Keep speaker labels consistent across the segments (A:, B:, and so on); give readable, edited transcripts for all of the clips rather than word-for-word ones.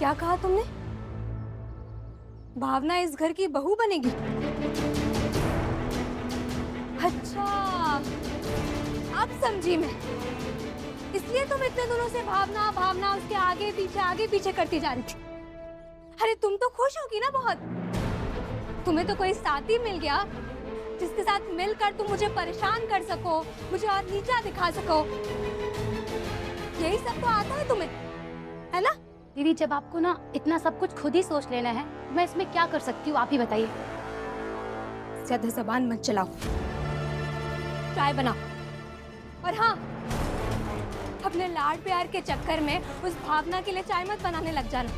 A: क्या कहा तुमने? भावना इस घर की बहू बनेगी? अच्छा, अब समझी मैं। इसलिए तुम इतने दिनों से भावना भावना उसके आगे पीछे करती जा रही थी। अरे तुम तो खुश होगी ना बहुत। तुम्हें तो कोई साथी मिल गया जिसके साथ मिलकर तुम मुझे परेशान कर सको, मुझे और नीचा दिखा सको। यही सब तो आता है तुम्हें, है ना?
B: दीदी, जब आपको ना इतना सब कुछ खुद ही सोच लेना है, मैं इसमें क्या कर सकती हूँ, आप ही बताइए।
A: ज्यादा जबान मत चलाओ, चाय बनाओ। और हाँ, अपने लाड प्यार के चक्कर में उस भावना के लिए चाय मत बनाने लग जाना।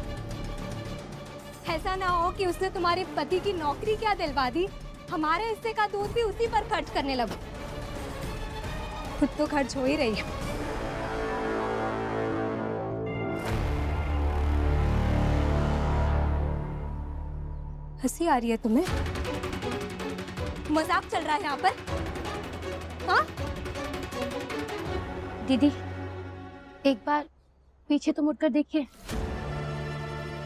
A: ऐसा ना हो कि उसने तुम्हारे पति की नौकरी क्या दिलवा दी, हमारे हिस्से का दूध भी उसी पर खर्च करने लगो। खुद तो खर्च हो ही रही है। हंसी आ रही है तुम्हें? मजाक चल रहा है यहाँ पर? हाँ?
B: दीदी, एक बार पीछे तो मुड़कर देखिए।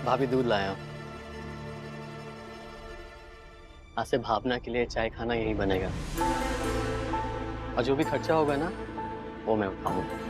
C: भाभी दूध लाया हूं। आज से भावना के लिए चाय खाना यही बनेगा, और जो भी खर्चा होगा ना वो मैं उठाऊंगा।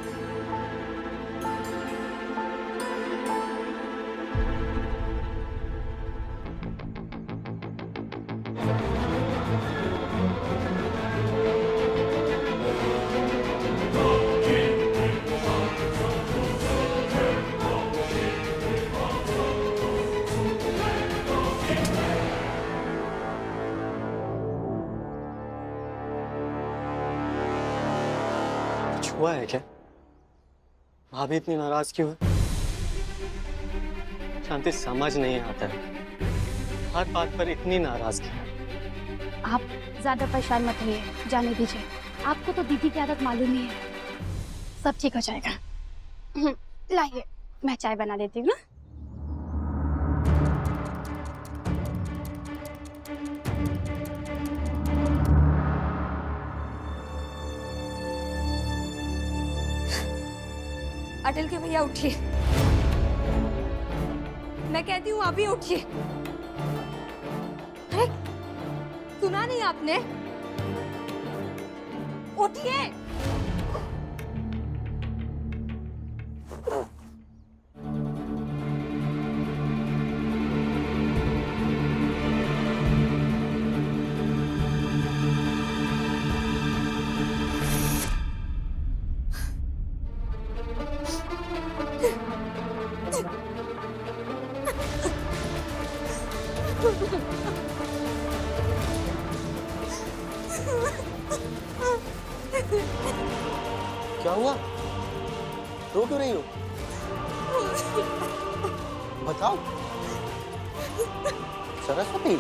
C: हुआ है क्या? भाभी इतनी नाराज क्यों है? शांति, समझ नहीं आता है, हर बात पर इतनी नाराजगी।
B: आप ज्यादा परेशान मत होइए, जाने दीजिए। आपको तो दीदी की आदत मालूम ही है, सब ठीक हो जाएगा। लाइए, मैं चाय बना देती हूँ ना।
A: अटल के भैया उठिए, मैं कहती हूँ अभी उठिए। अरे सुना नहीं आपने? उठिए।
C: क्या हुआ? रो क्यों रही हो? बताओ। सरस्वती,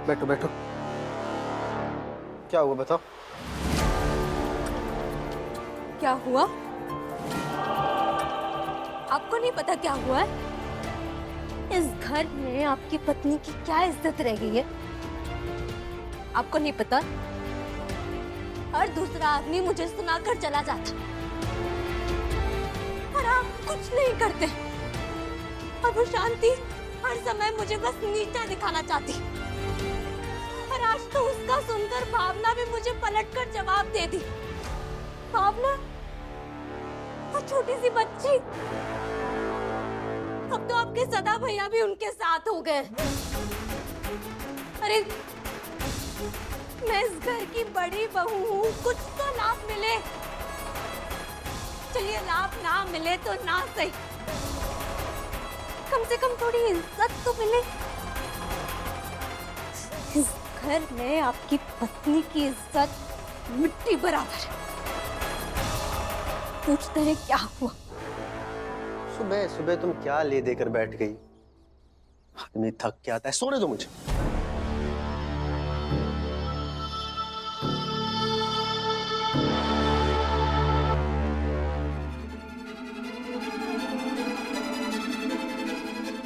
C: बैठो बैठो। क्या हुआ बताओ?
A: क्या हुआ? आपको नहीं पता क्या हुआ है? इस घर में आपकी पत्नी की क्या इज्जत रह गई है? आपको नहीं पता? और दूसरा आदमी मुझे सुनाकर चला जाता और आप कुछ नहीं करते। और वो शांति हर समय मुझे बस नीचा दिखाना चाहती। और आज तो उसका सुनकर भावना भी मुझे पलटकर जवाब दे दी। भावना, वो छोटी सी बच्ची, अब तो आपके सदा भैया भी उनके साथ हो गए। अरे मैं इस घर की बड़ी बहू हूँ, कुछ तो लाभ मिले। चलिए लाभ ना मिले तो ना सही, कम से कम थोड़ी इज्जत तो मिले। इस घर में आपकी पत्नी की इज्जत मिट्टी बराबर है। पूछते हैं क्या हुआ?
C: सुबह सुबह तुम क्या ले देकर बैठ गई? आदमी थक के आता है, सोने दो मुझे।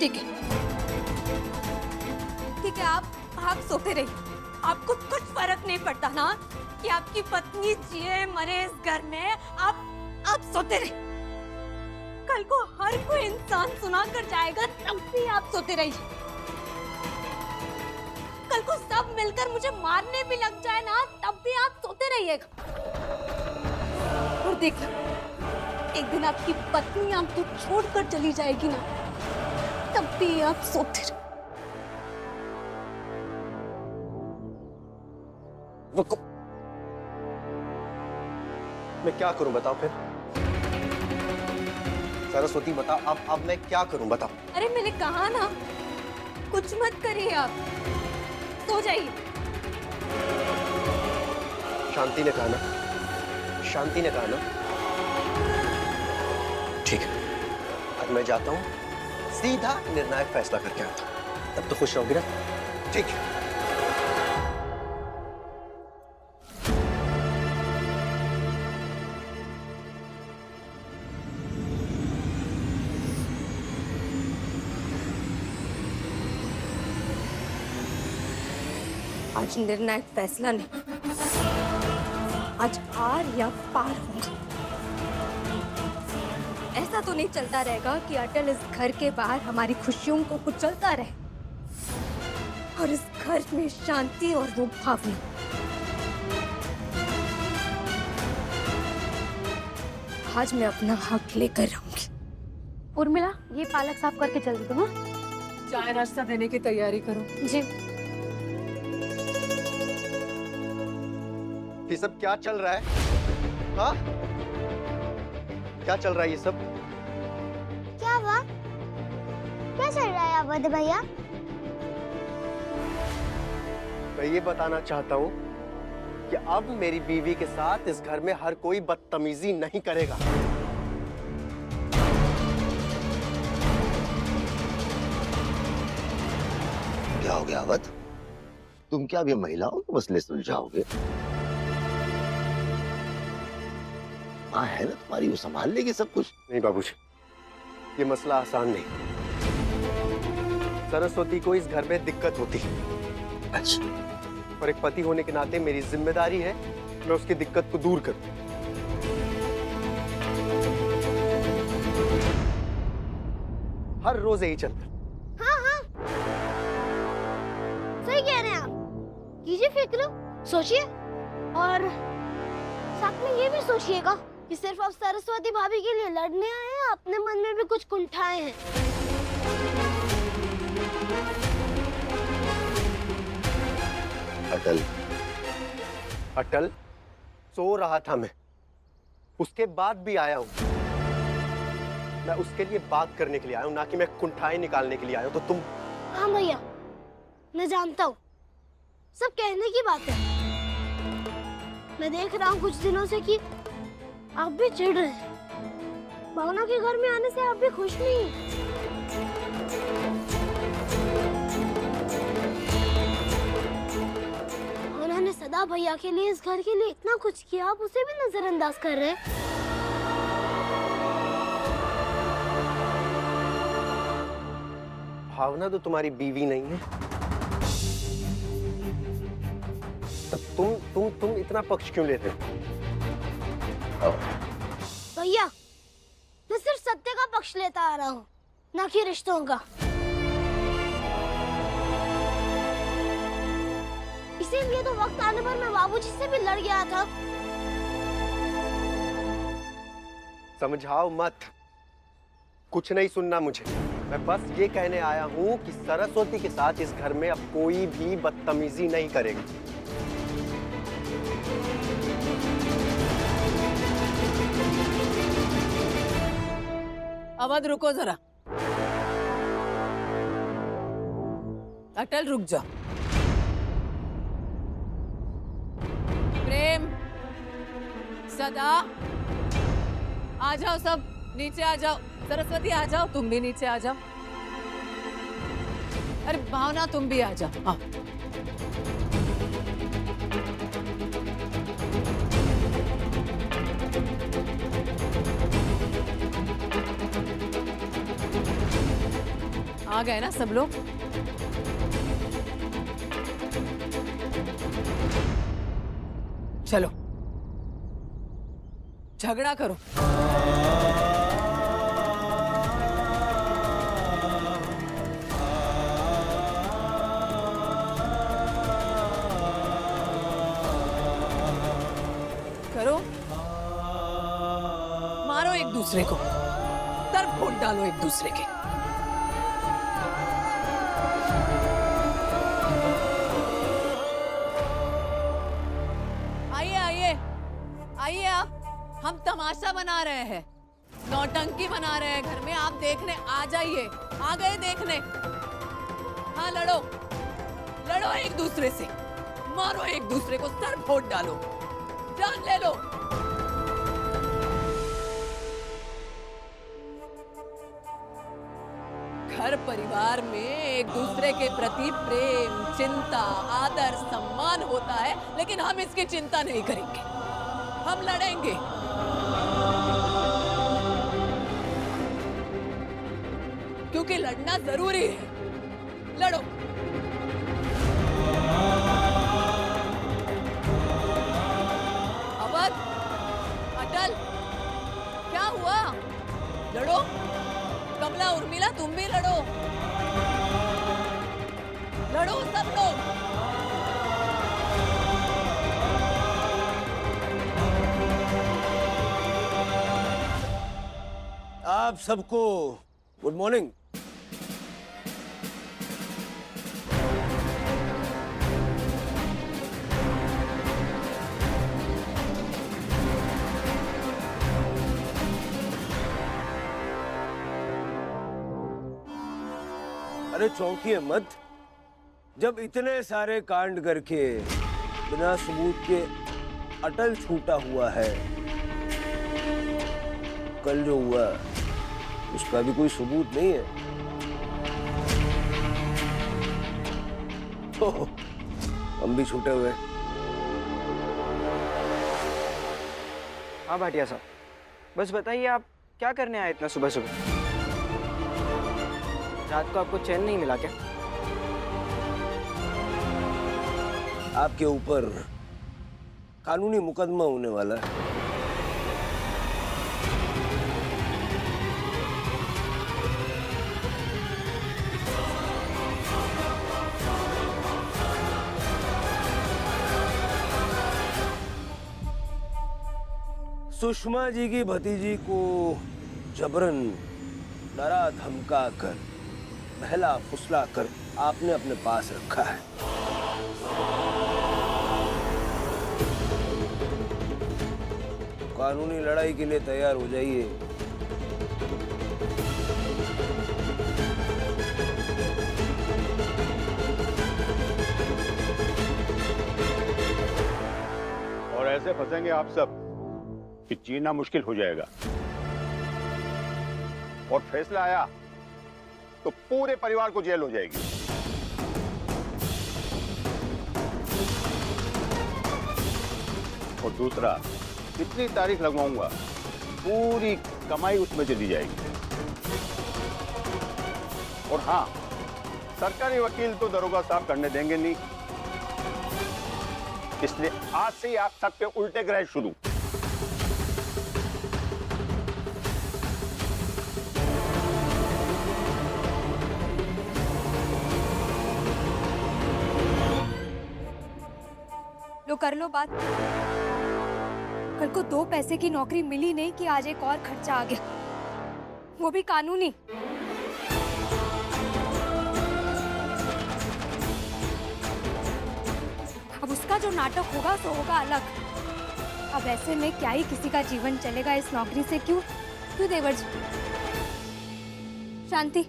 A: ठीक है, ठीक है, आप सोते रहिए। आपको कुछ फर्क नहीं पड़ता ना कि आपकी पत्नी जिए मरे इस घर में आप सोते रहे। कल को हर कोई इंसान सुना कर जाएगा तब भी आप सोते रहिए। कल को सब मिलकर मुझे मारने भी लग जाए ना तब भी आप सोते रहिएगा। और देखना एक दिन आपकी पत्नी आपको छोड़कर चली जाएगी ना तब भी आप सोते रहिए।
D: रुको, मैं क्या करूं बताओ फिर? सरस्वती बताओ, अब मैं क्या करूं बताओ?
A: अरे मैंने कहा ना कुछ मत करिए, आप सो जाइए।
D: शांति ने कहा ना, शांति ने कहा ना। ठीक है, आज मैं जाता हूं, सीधा निर्णायक फैसला करके आता हूं। तब तो खुश रहोगे ना? ठीक है।
A: आज निर्णायक फैसला नहीं, आज आर या पार होगा। ऐसा तो नहीं चलता रहेगा कि अटल इस घर के बाहर हमारी खुशियों को कुचलता रहे और इस घर में शांति और वो भावना। आज मैं अपना हक लेकर रहूंगी।
B: उर्मिला, ये पालक साफ करके जल्दी दो। हाँ
E: चाय नाश्ता देने की तैयारी करो।
B: जी।
D: ये सब क्या चल रहा है? हाँ? क्या चल रहा है ये सब?
F: क्या हुआ? क्या चल रहा है अवध भैया?
D: मैं ये बताना चाहता हूँ कि अब मेरी बीवी के साथ इस घर में हर कोई बदतमीजी नहीं करेगा।
G: क्या हो गया अवध? तुम क्या अभी महिलाओं के मसले सुलझाओगे? माँ है ना तुम्हारी, वो संभाल लेगी सब कुछ।
D: नहीं बाबूजी, ये मसला आसान नहीं। सरस्वती को इस घर में दिक्कत होती है।
G: अच्छा,
D: और एक पति होने के नाते मेरी जिम्मेदारी है मैं उसकी दिक्कत को दूर करूं। हर रोज यही चलता।
F: हाँ हाँ, सही कह रहे हैं आप। कीजिए फिक्र, सोचिए और साथ में ये भी सोचिएगा कि सिर्फ आप सरस्वती भाभी के लिए लड़ने आए हैं, अपने मन में भी कुछ कुंठाए हैं।
G: अटल,
D: अटल सो रहा था मैं, उसके बाद भी आया हूं। मैं उसके लिए बात करने के लिए आया हूं, ना कि मैं कुंठाए निकालने के लिए आया हूं। तो तुम?
F: हाँ भैया, मैं जानता हूँ, सब कहने की बात है। मैं देख रहा हूँ कुछ दिनों से कि आप भी चिढ़ रहे हैं। भावना के घर में आने से आप भी खुश नहीं हैं। भावना ने सदा भैया के लिए, इस घर के लिए इतना कुछ किया, आप उसे भी नजरअंदाज कर रहे हैं।
D: भावना तो तुम्हारी बीवी नहीं है, तब तुम इतना पक्ष क्यों लेते हो?
F: भैया, मैं सिर्फ सत्य का पक्ष लेता आ रहा हूँ, ना कि रिश्तों का। इसीलिए तो वक्त आने पर मैं बाबूजी से भी लड़ गया था।
D: समझाओ मत, कुछ नहीं सुनना मुझे। मैं बस ये कहने आया हूँ कि सरस्वती के साथ इस घर में अब कोई भी बदतमीजी नहीं करेगा।
E: अवध रुको जरा। अटल रुक जा। प्रेम, सदा, आ जाओ सब, नीचे आ जाओ। सरस्वती आ जाओ, तुम भी नीचे आ जाओ। अरे भावना तुम भी आ जाओ। हाँ। आ गए ना सब लोग? चलो झगड़ा करो। करो, मारो एक दूसरे को, सर फोड़ डालो एक दूसरे के। आइए आइए आइए, आप हम तमाशा बना रहे हैं, नौटंकी बना रहे हैं घर में। आप देखने आ जाइए। आ गए देखने? हाँ, लड़ो लड़ो एक दूसरे से, मारो एक दूसरे को, सर फोड़ डालो, जान ले लो। घर परिवार में एक दूसरे के प्रति प्रेम, चिंता, आदर, सम्मान होता है, लेकिन हम इसकी चिंता नहीं करेंगे। हम लड़ेंगे। क्योंकि लड़ना जरूरी है। लड़ो। अवध, अटल, क्या हुआ? लड़ो। कमला, उर्मिला, तुम भी लड़ो। लड़ो सब लोग।
H: आप सबको गुड मॉर्निंग। अरे चौंकिए मत, जब इतने सारे कांड करके बिना सबूत के अटल छूटा हुआ है, कल जो हुआ उसका भी कोई सबूत नहीं है। तो हम भी छूटे हुए।
I: हाँ भाटिया साहब, बस बताइए आप क्या करने आए इतना सुबह सुबह? रात को आपको चैन नहीं मिला क्या?
H: आपके ऊपर कानूनी मुकदमा होने वाला है। सुषमा जी की भतीजी को जबरन डरा धमका कर, बहला फुसला कर आपने अपने पास रखा है। कानूनी लड़ाई के लिए तैयार हो जाइए।
J: और ऐसे फंसेंगे आप सब कि जीना मुश्किल हो जाएगा। और फैसला आया तो पूरे परिवार को जेल हो जाएगी। और दूसरा, कितनी तारीख लगवाऊंगा, पूरी कमाई उसमें चली जाएगी। और हाँ, सरकारी वकील तो दरोगा साहब करने देंगे नहीं, इसलिए आज से ही आप सब पे उल्टे ग्रह शुरू।
A: लो कर लो बात। कल को 2 पैसे की नौकरी मिली नहीं कि आज एक और खर्चा आ गया, वो भी कानूनी। अब उसका जो नाटक होगा तो होगा अलग। अब ऐसे में क्या ही किसी का जीवन चलेगा इस नौकरी से। क्यों क्यों देवर जी? शांति,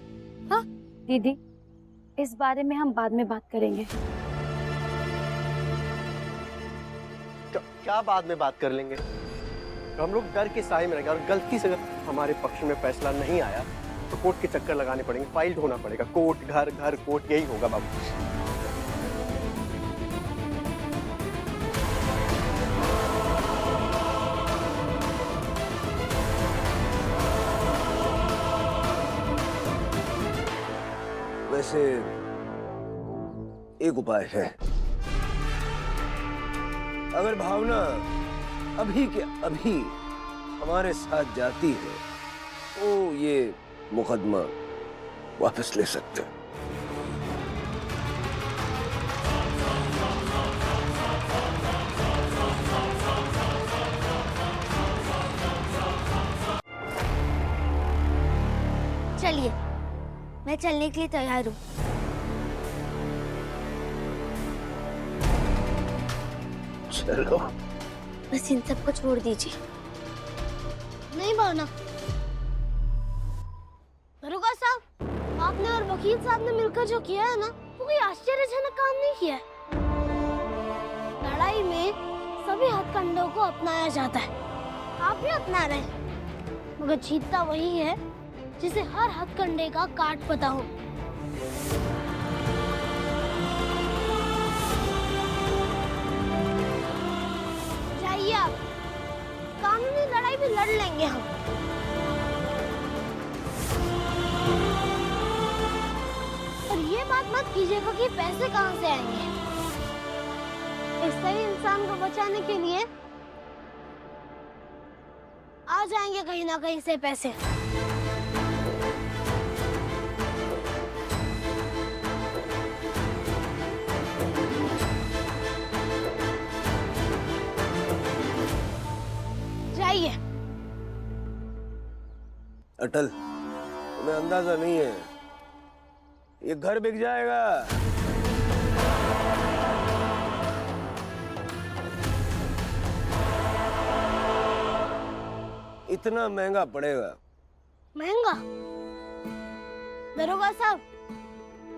A: हाँ
B: दीदी, इस बारे में हम बाद में बात करेंगे।
D: क्या बाद में बात कर लेंगे? तो हम लोग डर के साए में रहेंगे, और गलती से अगर हमारे पक्ष में फैसला नहीं आया तो कोर्ट के चक्कर लगाने पड़ेंगे, फाइल ढोना पड़ेगा, कोर्ट घर घर कोर्ट, यही होगा बाबू।
H: वैसे एक उपाय है। अगर भावना अभी के अभी हमारे साथ जाती है तो ये मुकदमा वापस ले सकते हैं।
F: चलिए, मैं चलने के लिए तैयार हूँ।
H: चलो।
F: बस इन सबको छोड़ दीजिए। नहीं भावना, दरोगा साहब, आपने और वकील साहब ने मिलकर जो किया है ना, वो कोई आश्चर्यजनक काम नहीं किया है। लड़ाई में सभी हथकंडों को अपनाया जाता है, आप भी अपना रहे हैं, मगर जीतता वही है जिसे हर हथकंडे का काट पता हो। जाइए आप, कानूनी लड़ाई भी लड़ लेंगे हम। और ये बात मत कीजिएगा कि पैसे कहाँ से आएंगे। इस सही इंसान को बचाने के लिए आ जाएंगे कहीं ना कहीं से पैसे। जाइए।
H: अटल, तुम्हें अंदाजा नहीं है, ये घर बिक जाएगा। इतना महंगा पड़ेगा।
F: महंगा? दरोगा साहब,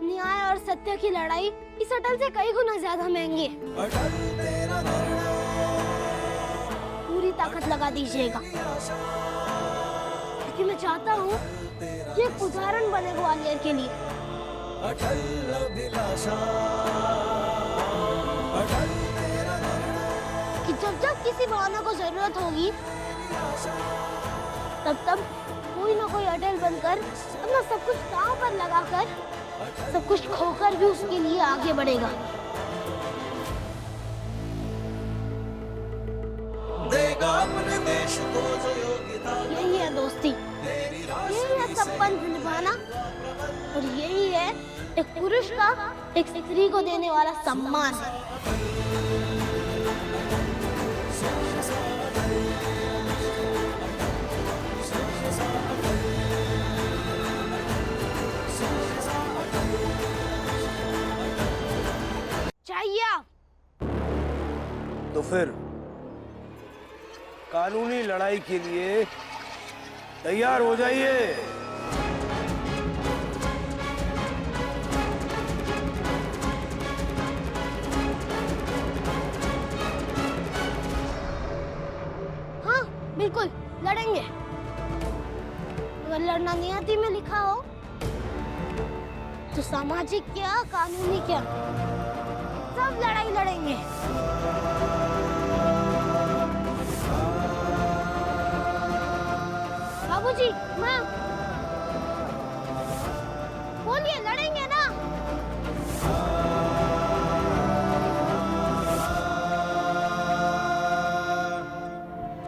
F: न्याय और सत्य की लड़ाई इस अटल से कई गुना ज्यादा महंगी है। पूरी ताकत लगा दीजिएगा, क्योंकि मैं चाहता हूँ ये एक उदाहरण बने ग्वालियर के लिए। कि जब जब किसी भावना को जरूरत होगी, तब तब कोई ना कोई अटल बनकर अपना सब कुछ दांव पर लगाकर, सब कुछ खोकर भी उसके लिए आगे बढ़ेगा। यही है दोस्ती, यही है सब पंथ निभाना, और यही है एक पुरुष का एक स्त्री को देने वाला सम्मान। चाहिए आप?
H: तो फिर कानूनी लड़ाई के लिए तैयार हो जाइए।
F: हाँ, बिल्कुल लड़ेंगे। अगर लड़ना नियति में लिखा हो तो सामाजिक क्या, कानूनी क्या, सब लड़ाई लड़ेंगे। बाबूजी, माँ, बोलिए, लड़ेंगे ना?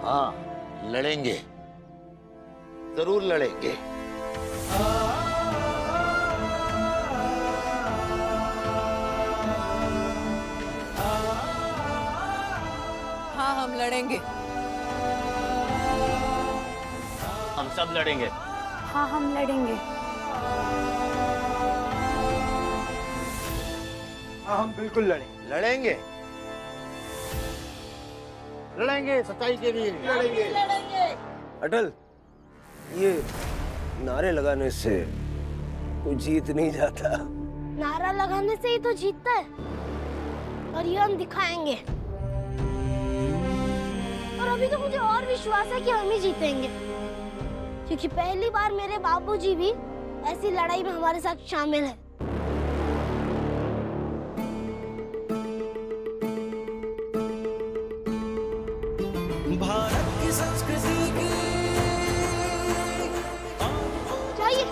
G: हाँ, लड़ेंगे, जरूर लड़ेंगे।
E: हाँ, हम लड़ेंगे।
C: हम सब लड़ेंगे।
B: हाँ, हम लड़ेंगे।
J: हाँ, हम बिल्कुल लड़ेंगे।
G: लड़ेंगे, लड़ेंगे सच्चाई के लिए।
J: लड़ेंगे।
H: अटल, ये नारे लगाने से कोई जीत नहीं जाता।
F: नारा लगाने से ही तो जीतता है, और ये हम दिखाएंगे। और अभी तो मुझे और विश्वास है कि हम ही जीतेंगे, क्योंकि पहली बार मेरे बाबूजी भी ऐसी लड़ाई में हमारे साथ शामिल है।
K: भारत की संस्कृति की
F: चाहिए,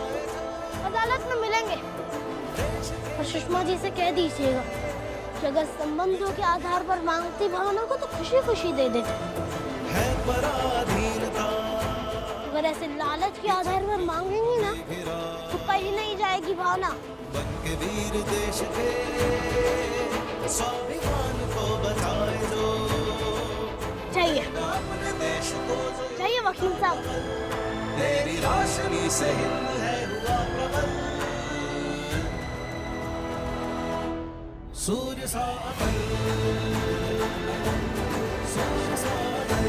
F: अदालत में मिलेंगे, और सुषमा जी से कह दीजिएगा कि अगर संबंधों के आधार पर मांगती भावना को तो खुशी खुशी दे देते,
K: है पराधीनता,
F: अगर ऐसे लालच के आधार पर मांगेंगी ना तो कहीं नहीं जाएगी भावना।
K: बन के वीर देश के स्वाभिमान को बचाए जो,
F: चाहिए
K: अपने देश को जो
F: चाहिए वकील साहब।
K: तेरी रोशनी से हिंद है हुआ प्रबल, सूर्य सा अटल, सूर्य सा अटल।